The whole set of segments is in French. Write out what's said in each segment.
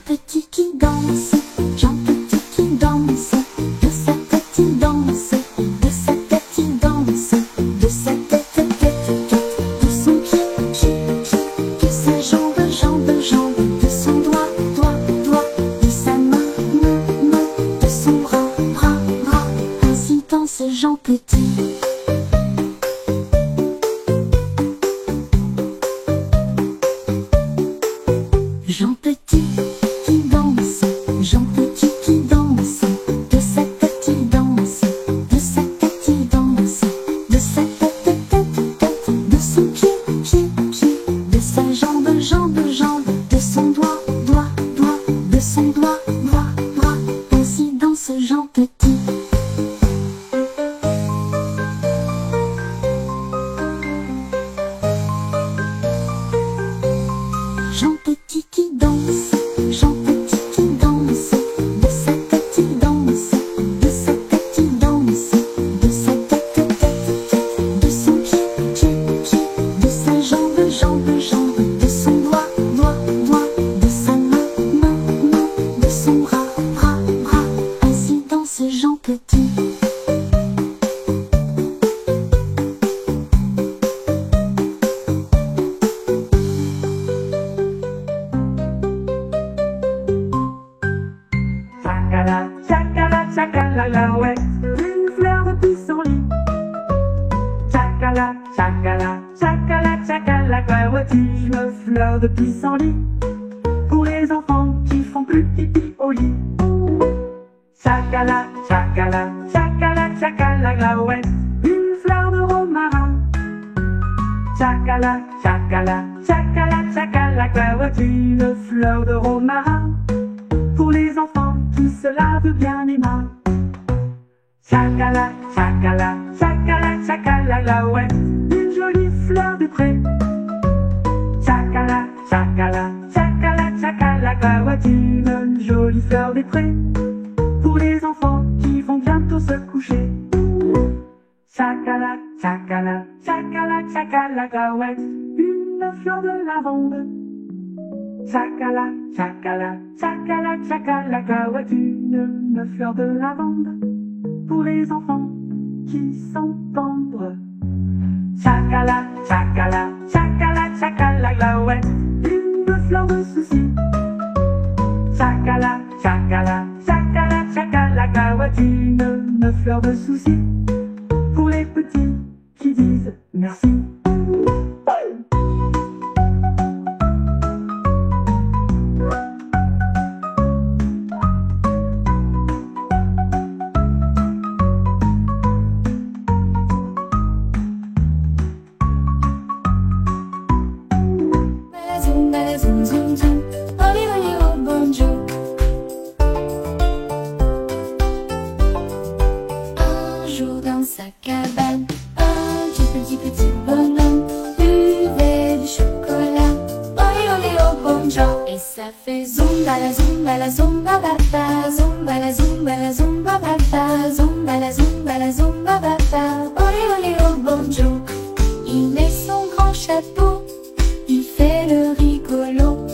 Petit qui danse, Jean Petit qui danse, de sa tête il danse, de sa tête il danse, de sa tête, tête, tête, de son pied, pied, de sa jambe, jambe, jambe, de son doigt, doigt, doigt, de sa main, main, main, de son bras, bras, bras, ainsi danse Jean Petit. Jean Petit qui danse, Jean Petit qui danse, de sa tête il danse, de sa tête il danse, de sa tête, tête, tête, de son pied, pied, pied, de sa jambe, jambe, jambe, de son doigt, doigt, doigt, de son doigt, bras, bras, ainsi danse Jean Petit. Jean Petit qui danse, Jean Petit qui danse, de sa tête il danse, de sa tête il danse, de sa tête, tête, tête, de son pied, pied, pied, de sa jambe, jambe, jambe, de son doigt, doigt, doigt, de sa main, main, main, de son bras, bras, bras, ainsi danse Jean Petit. Chacala, chacala, chacala, la ouais, une fleur de pissenlit. Chacala, chacala, chacala, chacala, carotte, une fleur de pissenlit. Pour les enfants qui font plus pipi au lit. Chacala, chacala, chacala, chacala, la ouais, une fleur de romarin. Chacala, chacala, chacala, chacala, carotte, une fleur de romarin. Pour les enfants qui se lavent bien les mains. Chacala, chacala, chacala, chacala, la ouais, une jolie fleur de pré. Chacala, chacala, chacala, chacala, carotte, une jolie fleur des prés. Pour les enfants qui vont bientôt se coucher. Chacala, chacala, chacala, chacala, carotte, une fleur de lavande. Chacala, chacala, chacala, chacala, carotte, une fleur de lavande. Pour les enfants qui sont tendres. Chacala, chacala, chacala, chacala, la ouais, une fleur de souci. Chacala, chacala, chacala, chacala, carotte, une fleur de souci. Pour les petits qui disent merci. Zoom, zoom, zoom, holly, holly, oh, bonjour. Un jour dans sa cabane, un petit bonhomme buvait du chocolat. Holly, holly, oh, bonjour. Et ça fait zumba la zumba la zumba baba, zumba la zumba la zumba baba, zumba la zumba la zumba baba. Holly, holly, oh, bonjour. Il met son grand chapeau, il fait le rigolo,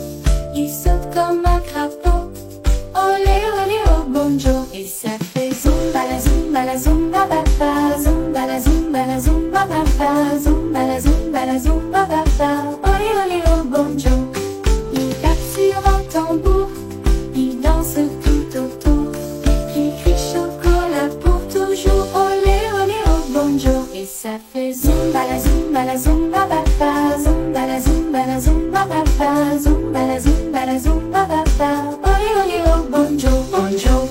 il saute comme un crapaud. Olé, olé, oh bonjour. Et ça fait zumba la zumba la zumba baba, zumba la zumba la zumba baba, zumba la zumba la zumba baba. Olé, olé, oh bonjour. Il tape sur un tambour, il danse tout autour, il crie chocolat pour toujours. Olé, olé, oh bonjour. Et ça fait zumba la zumba la zumba baba, zumba la zumba la zumba baba, zumba la zumba la zumba baba. Olé, olé, oh bonjour, bonjour.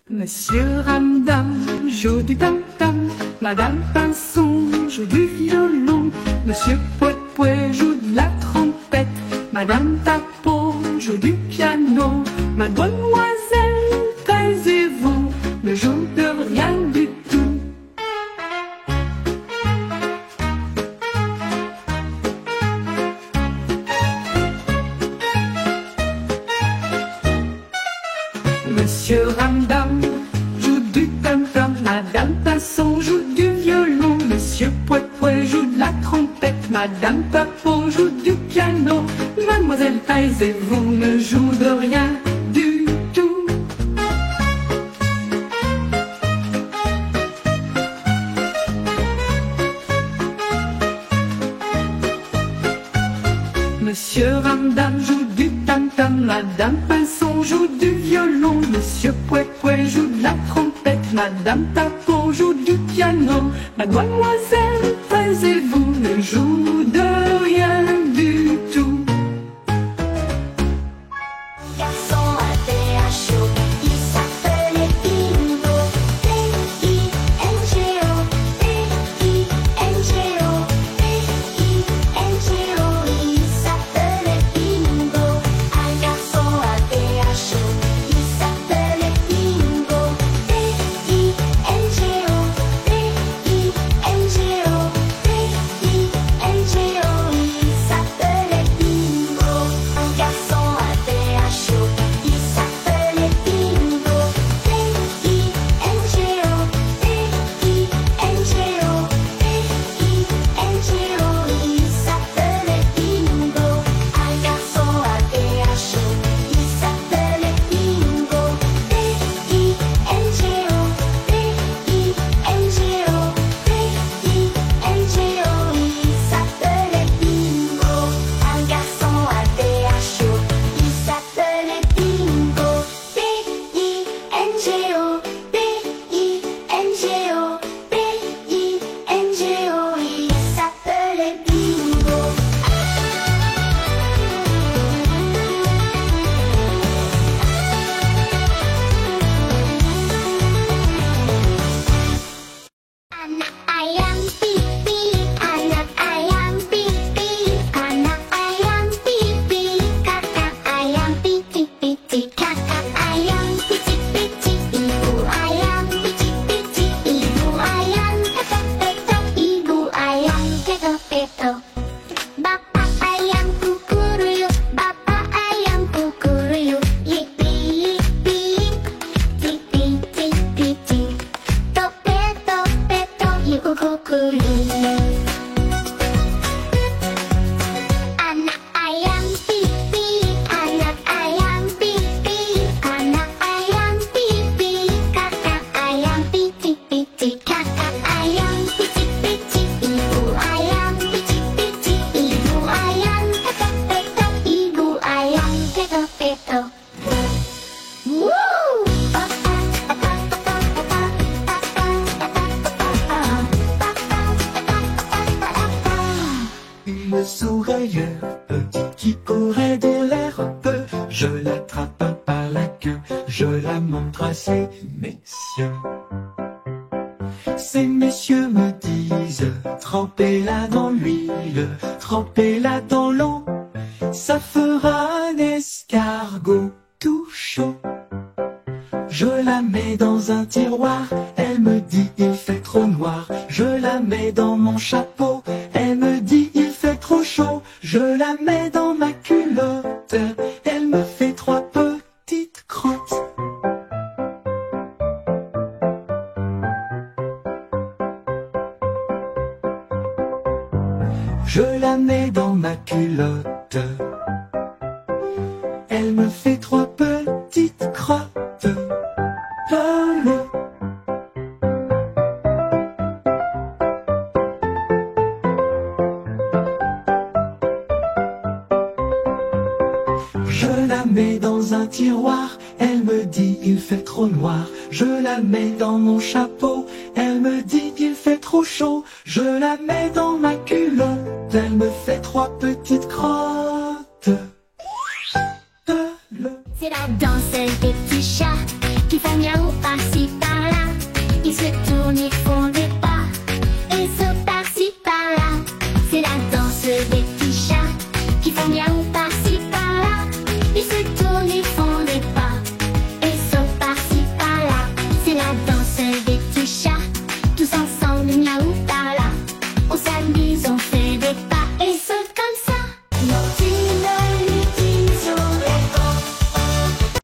Monsieur Ramdam joue du tam-tam, Madame Pinson joue du violon, Monsieur Pouet-Pouet joue de la trompette, Madame Tapot joue du piano, Mademoiselle taisez-vous ne joue de rien du tout. Monsieur Ramdam joue du tam-tam, Madame Pinson joue du violon, Monsieur Pouet-Pouet joue de la trompette, Madame Tapot joue du piano, Mademoiselle Taisez-vous ne joue de Madame Pinson joue du violon, Monsieur Pouet-Pouet joue de la trompette, Madame Tapon joue du piano, Mademoiselle Taisez-vous ne joue de rien du tout. Garçon avait un chaud, il s'appelait Bingo. B-I-N-G-O, B-I-N-G-O, B-I-N-G-O, il s'appelait Bingo. Un garçon avait un chaud, il s'appelait Bingo. B-I-N-G-O, B-I-N-G-O, B-I-N-G-O, il s'appelait Bingo. Un garçon avait un chaud, il s'appelait Bingo. B-I-N-G-O, B-I-N-G-O, B-I-N-G-O, il s'appelait Bingo. Un garçon avait un chaud, il s'appelait Bingo. B-I-N-G-O, B-I-N-G-O, B-I-N-G-O, il s'appelait Bingo. Un garçon avait un chaud, il s'appelait Bingo. B-I-N-G-O, B-I-N-G-O, B-I-N-G-O, il s'appelait Bingo. Anak ayam pipi, anak ayam pipi, anak ayam pipi, kakak ayam piti-piti, kakak ayam piti-piti, ibu ayam piti-piti, ibu ayam peto-peto, ibu ayam peto-peto. Bapak ayam kukuruyuk, bapak ayam kukuruyuk, yip-yip-yip, tip-tip-tip-tip. Tope-tope-to, ibu kukuruyuk. Anak ayam pipi, anak ayam pipi, anak ayam pipi, kakak ayam piti-piti, kakak ayam piti-piti, ibu ayam piti-piti, ibu ayam peto-peto, ibu ayam peto-peto. Woo! Une sourire petite qui courait de l'air peu. Je l'attrape par la queue, je la montre à ces messieurs. Ces messieurs me disent, trempez-la dans l'huile, trempez-la dans l'eau, ça fera un escargot tout chaud. Je la mets dans un tiroir, elle me dit il fait trop noir. Je la mets dans mon chapeau, elle me dit il fait trop chaud. Je la mets dans ma culotte, elle me fait trois petites crottes. Je la mets dans ma culotte, elle me fait trois petites crottes. Lolo. Je la mets dans un tiroir, elle me dit il fait trop noir. Je la mets dans mon chapeau, elle me dit il fait trop chaud. Je la mets dans ma culotte, elle me fait trois petites crottes. C'est la danse des petits chats.